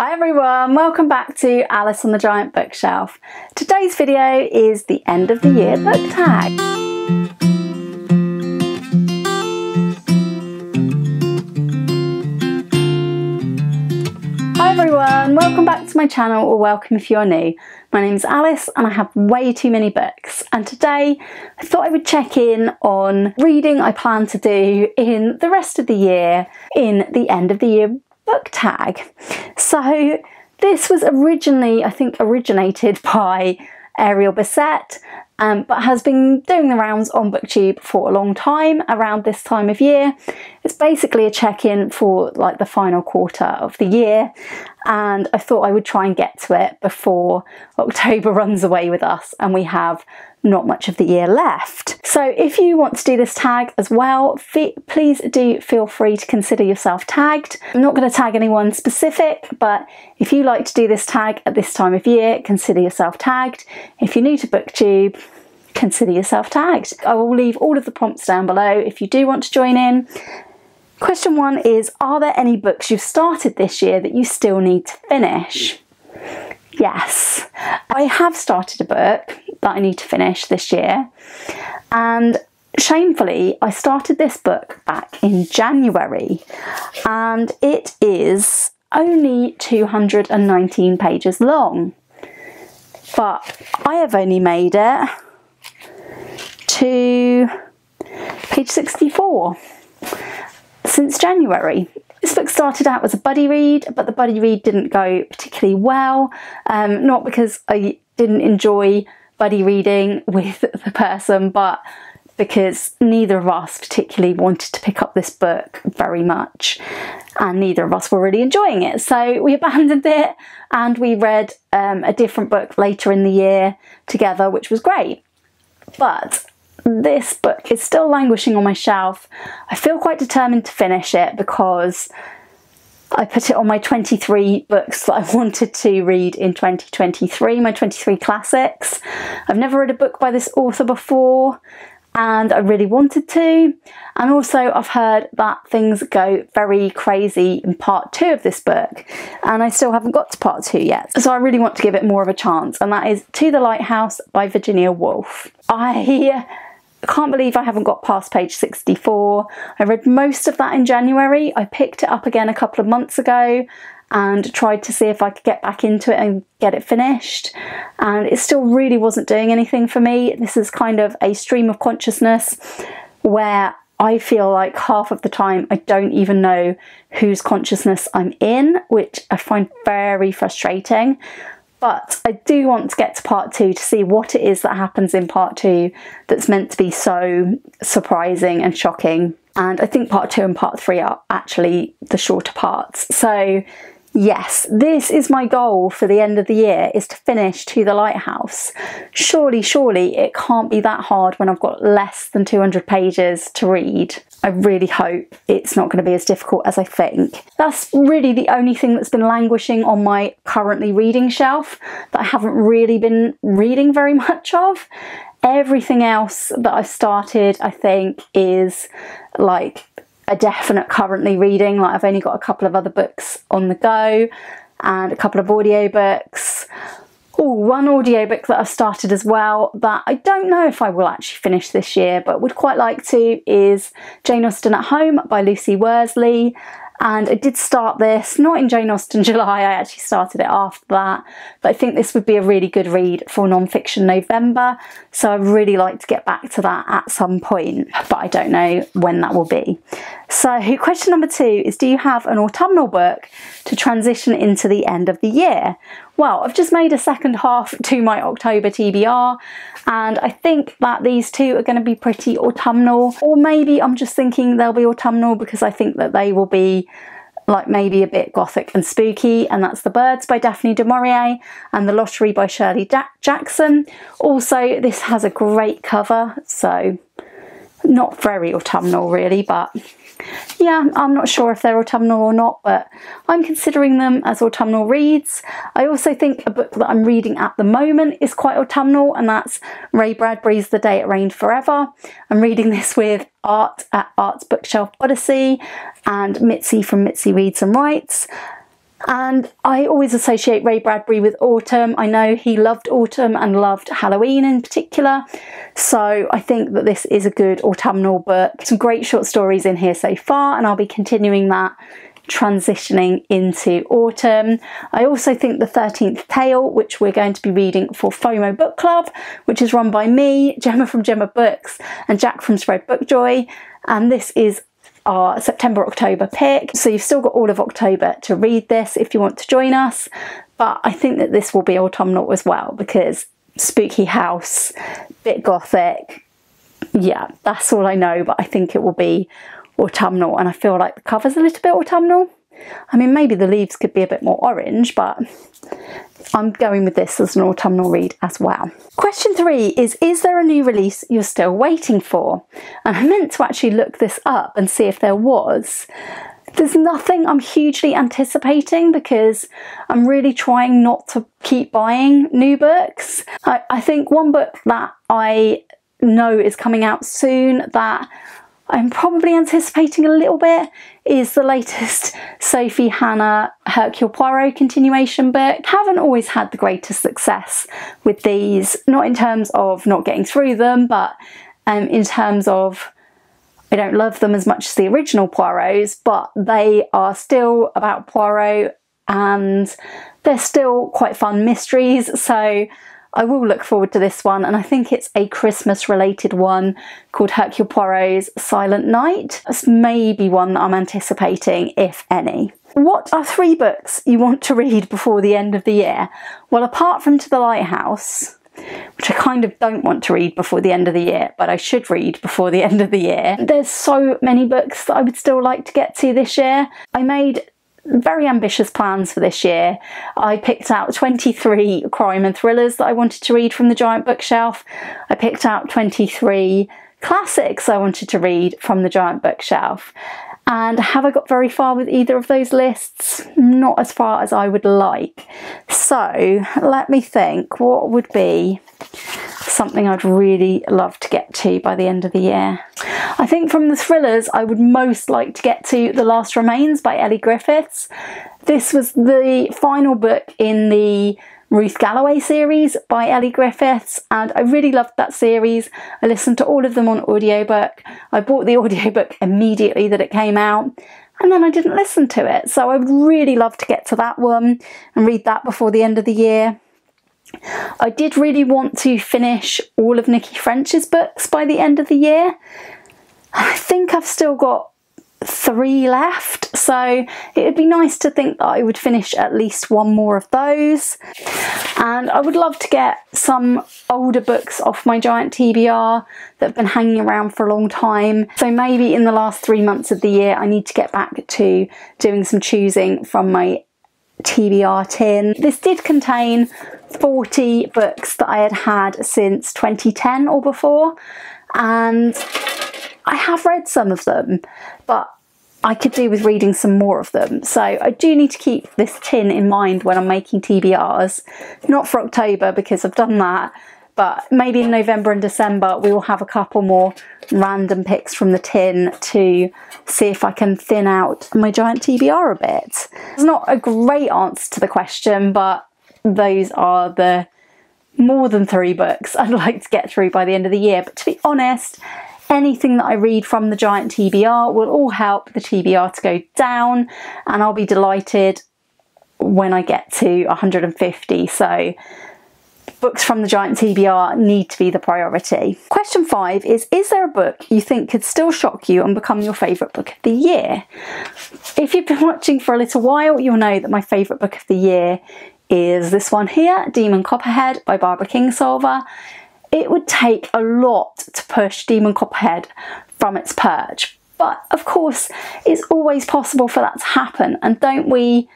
Hi everyone, welcome back to Alice on the Giant Bookshelf. Today's video is the end of the year book tag. Hi everyone, welcome back to my channel, or welcome if you're new. My name's Alice and I have way too many books, and today I thought I would check in on reading I plan to do in the rest of the year in the end of the year book tag. So this was originally, I think, originated by Ariel Bissett, but has been doing the rounds on Booktube for a long time around this time of year. It's basically a check-in for like the final quarter of the year, and I thought I would try and get to it before October runs away with us and we have not much of the year left. So if you want to do this tag as well, please do feel free to consider yourself tagged. I'm not going to tag anyone specific, but if you like to do this tag at this time of year, consider yourself tagged. If you're new to Booktube, consider yourself tagged. I will leave all of the prompts down below if you do want to join in. Question 1 is, are there any books you've started this year that you still need to finish? Yes, I have started a book that I need to finish this year, and shamefully I started this book back in January and it is only 219 pages long, but I have only made it to page 64 since January. This book started out as a buddy read, but the buddy read didn't go particularly well, not because I didn't enjoy buddy reading with the person, but because neither of us particularly wanted to pick up this book very much and neither of us were really enjoying it. So we abandoned it and we read a different book later in the year together, which was great. But this book is still languishing on my shelf. I feel quite determined to finish it because I put it on my 23 books that I wanted to read in 2023, my 23 classics. I've never read a book by this author before and I really wanted to. And also I've heard that things go very crazy in part 2 of this book and I still haven't got to part 2 yet. So I really want to give it more of a chance, and that is To the Lighthouse by Virginia Woolf. I can't believe I haven't got past page 64. I read most of that in January. I picked it up again a couple of months ago and tried to see if I could get back into it and get it finished, and it still really wasn't doing anything for me. This is kind of a stream of consciousness where I feel like half of the time I don't even know whose consciousness I'm in, which I find very frustrating. But I do want to get to part 2 to see what it is that happens in part 2 that's meant to be so surprising and shocking. And I think part 2 and part 3 are actually the shorter parts. So yes, this is my goal for the end of the year, is to finish To the Lighthouse. Surely it can't be that hard when I've got less than 200 pages to read. I really hope it's not going to be as difficult as I think. That's really the only thing that's been languishing on my currently reading shelf that I haven't really been reading very much of. Everything else that I've started, I think, is like a definite currently reading. Like, I've only got a couple of other books on the go and a couple of audiobooks. Oh, one audiobook that I've started as well that I don't know if I will actually finish this year but would quite like to is Jane Austen at Home by Lucy Worsley. And I did start this, not in Jane Austen July, I actually started it after that, but I think this would be a really good read for non-fiction November, so I'd really like to get back to that at some point, but I don't know when that will be. So question number 2 is, do you have an autumnal book to transition into the end of the year? Well, I've just made a second half to my October TBR, and I think that these two are going to be pretty autumnal, or maybe I'm just thinking they'll be autumnal because I think that they will be like maybe a bit gothic and spooky, and that's The Birds by Daphne du Maurier and The Lottery by Shirley Jackson. Also, this has a great cover, so not very autumnal really, but yeah, I'm not sure if they're autumnal or not, but I'm considering them as autumnal reads. I also think a book that I'm reading at the moment is quite autumnal, and that's Ray Bradbury's The Day It Rained Forever. I'm reading this with Art at Art's Bookshelf Odyssey and Mitzi from Mitzi Reads and Writes. And I always associate Ray Bradbury with autumn. I know he loved autumn and loved Halloween in particular. So I think that this is a good autumnal book. Some great short stories in here so far, and I'll be continuing that, transitioning into autumn. I also think The 13th Tale, which we're going to be reading for FOMO Book Club, which is run by me, Gemma from Gemma Books, and Jack from Spread Bookjoy. And this is our September-October pick. So you've still got all of October to read this if you want to join us. But I think that this will be autumnal as well, because spooky house, bit gothic. Yeah, that's all I know, but I think it will be autumnal, and I feel like the cover's a little bit autumnal. I mean, maybe the leaves could be a bit more orange, but I'm going with this as an autumnal read as well. Question 3 is there a new release you're still waiting for? And I meant to actually look this up and see if there was. There's nothing I'm hugely anticipating, because I'm really trying not to keep buying new books. I think one book that I know is coming out soon that I'm probably anticipating a little bit is the latest Sophie Hannah Hercule Poirot continuation book. Haven't always had the greatest success with these, not in terms of not getting through them, but in terms of I don't love them as much as the original Poirots, but they are still about Poirot and they're still quite fun mysteries. So I will look forward to this one, and I think it's a Christmas related one called Hercule Poirot's Silent Night. That's maybe one that I'm anticipating, if any. What are 3 books you want to read before the end of the year? Well, apart from To the Lighthouse, which I kind of don't want to read before the end of the year, but I should read before the end of the year. There's so many books that I would still like to get to this year. I made very ambitious plans for this year. I picked out 23 crime and thrillers that I wanted to read from the giant bookshelf. I picked out 23 classics I wanted to read from the giant bookshelf. And have I got very far with either of those lists? Not as far as I would like. So let me think, what would be something I'd really love to get to by the end of the year? I think from the thrillers, I would most like to get to The Last Remains by Ellie Griffiths. This was the final book in the Ruth Galloway series by Ellie Griffiths, and I really loved that series. I listened to all of them on audiobook. I bought the audiobook immediately that it came out, and then I didn't listen to it. So I would really love to get to that one and read that before the end of the year. I did really want to finish all of Nikki French's books by the end of the year. I think I've still got 3 left, so it would be nice to think that I would finish at least one more of those. And I would love to get some older books off my giant TBR that have been hanging around for a long time. So maybe in the last 3 months of the year I need to get back to doing some choosing from my TBR tin. This did contain 40 books that I had had since 2010 or before, and I have read some of them, but I could do with reading some more of them. So I do need to keep this tin in mind when I'm making TBRs. Not for October, because I've done that, but maybe in November and December we will have a couple more random picks from the tin to see if I can thin out my giant TBR a bit. It's not a great answer to the question, but those are the more than 3 books I'd like to get through by the end of the year. But to be honest, anything that I read from the giant TBR will all help the TBR to go down, and I'll be delighted when I get to 150. So books from the giant TBR need to be the priority. Question 5 is there a book you think could still shock you and become your favourite book of the year? If you've been watching for a little while, you'll know that my favourite book of the year is this one here, Demon Copperhead by Barbara Kingsolver. It would take a lot to push Demon Copperhead from its perch, but of course it's always possible for that to happen, and don't we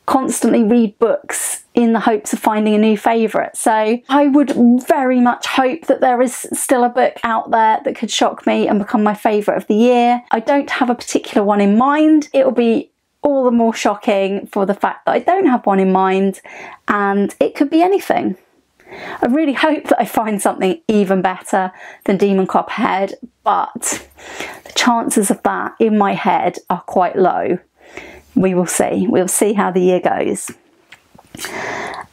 constantly read books in the hopes of finding a new favourite? So I would very much hope that there is still a book out there that could shock me and become my favourite of the year. I don't have a particular one in mind. It will be all the more shocking for the fact that I don't have one in mind, and it could be anything. I really hope that I find something even better than Demon Copperhead, but the chances of that in my head are quite low. we will see. We'll see how the year goes.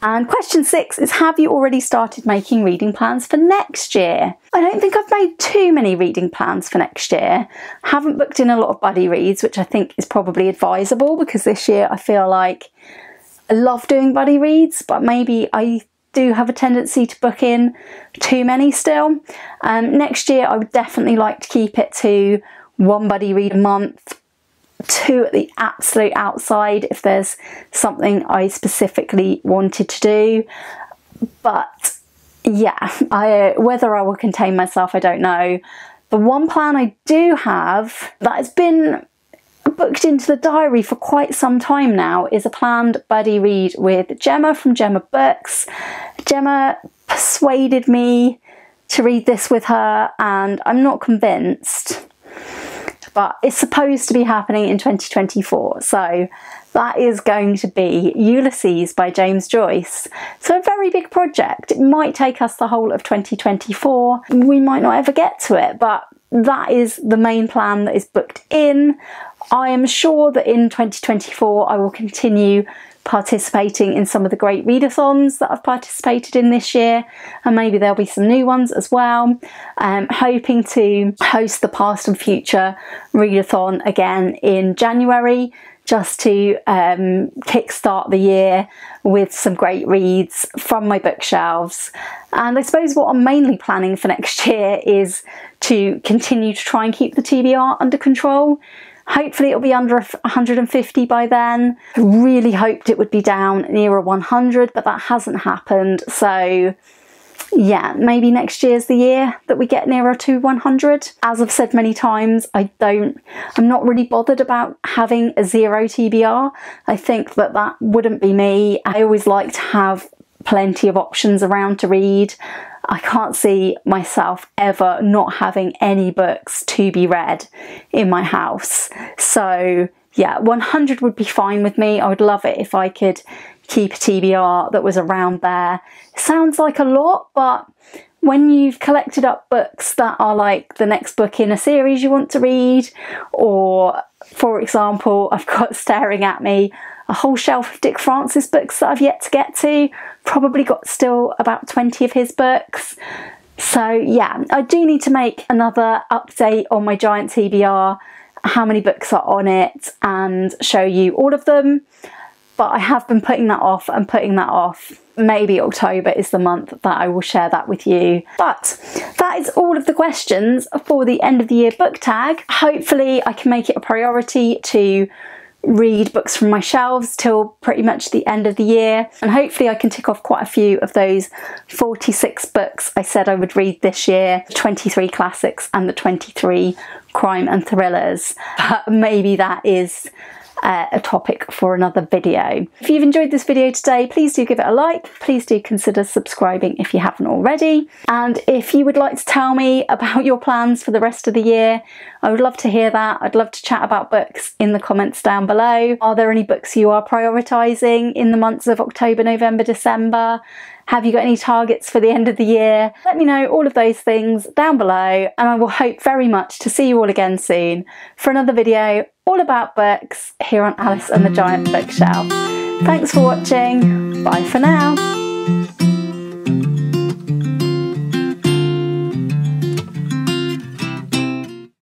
And question 6 is, have you already started making reading plans for next year? I don't think I've made too many reading plans for next year. I haven't booked in a lot of buddy reads, which I think is probably advisable, because this year I feel like I love doing buddy reads, but maybe I do have a tendency to book in too many still. Next year I would definitely like to keep it to 1 buddy read a month, 2 at the absolute outside if there's something I specifically wanted to do. But yeah, whether I will contain myself, I don't know. The one plan I do have that has been booked into the diary for quite some time now is a planned buddy read with Gemma from Gemma Books. Gemma persuaded me to read this with her, and I'm not convinced, but it's supposed to be happening in 2024. So that is going to be Ulysses by James Joyce. So a very big project. It might take us the whole of 2024. We might not ever get to it, but that is the main plan that is booked in. I am sure that in 2024 I will continue participating in some of the great readathons that I've participated in this year, and maybe there'll be some new ones as well. Hoping to host the Past and Future readathon again in January, just to kickstart the year with some great reads from my bookshelves. And I suppose what I'm mainly planning for next year is to continue to try and keep the TBR under control. Hopefully it'll be under 150 by then. I really hoped it would be down nearer 100, but that hasn't happened. So yeah, maybe next year's the year that we get nearer to 100. As I've said many times, I'm not really bothered about having a 0 TBR. I think that wouldn't be me. I always like to have plenty of options around to read. I can't see myself ever not having any books to be read in my house. So yeah, 100 would be fine with me. I would love it if I could keep a TBR that was around there. It sounds like a lot, but when you've collected up books that are like the next book in a series you want to read, or for example, I've got staring at me a whole shelf of Dick Francis books that I've yet to get to, probably got still about 20 of his books. So yeah, I do need to make another update on my giant TBR, how many books are on it, and show you all of them. But I have been putting that off and putting that off. Maybe October is the month that I will share that with you. But that is all of the questions for the end of the year book tag. Hopefully I can make it a priority to read books from my shelves till pretty much the end of the year, and hopefully I can tick off quite a few of those 46 books I said I would read this year, 23 classics and the 23 crime and thrillers. But maybe that is a topic for another video. If you've enjoyed this video today, please do give it a like. Please do consider subscribing if you haven't already. And if you would like to tell me about your plans for the rest of the year, I would love to hear that. I'd love to chat about books in the comments down below. Are there any books you are prioritising in the months of October, November, December? Have you got any targets for the end of the year? Let me know all of those things down below, and I will hope very much to see you all again soon for another video all about books here on Alice and the Giant Bookshelf. Thanks for watching. Bye for now.